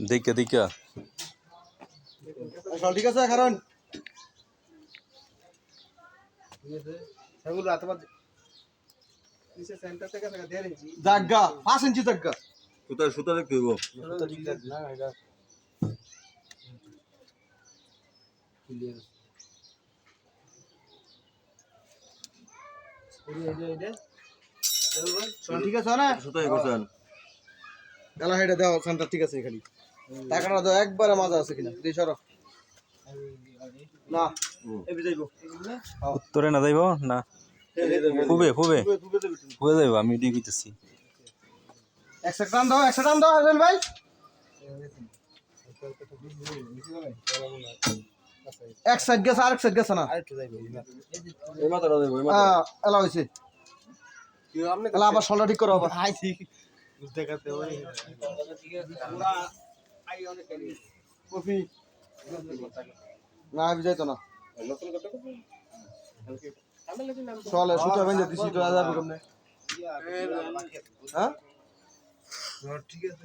দেখা দেখা সব ঠিক আছে কারণ জাগা 5 ইঞ্চি জাগা সুতা দেখতে হইব ঠিক আছে না সুতাই করছেন গালা হেডে দাও সেন্টার ঠিক আছে খালি টাকাটা দাও একবারে মজা আছে কিনা দিই সরো না এবি যাইবো উত্তরে না যাইব না ফুবে ফুবে ফুবে যাইব আমি এটাই কইতেছি একশো টান দাও হাসান ভাই এক সাইড গেছে আরেক সাইড গেছে না এই মাথাটা দেব এই মাথা এলা হয়েছে এলা আবার সলটা ঠিক করো আবার কফি না আমি যাইতো না চলে সুতা বেঁধে দিছি তো যাবে কেমনে হ্যাঁ ঠিক আছে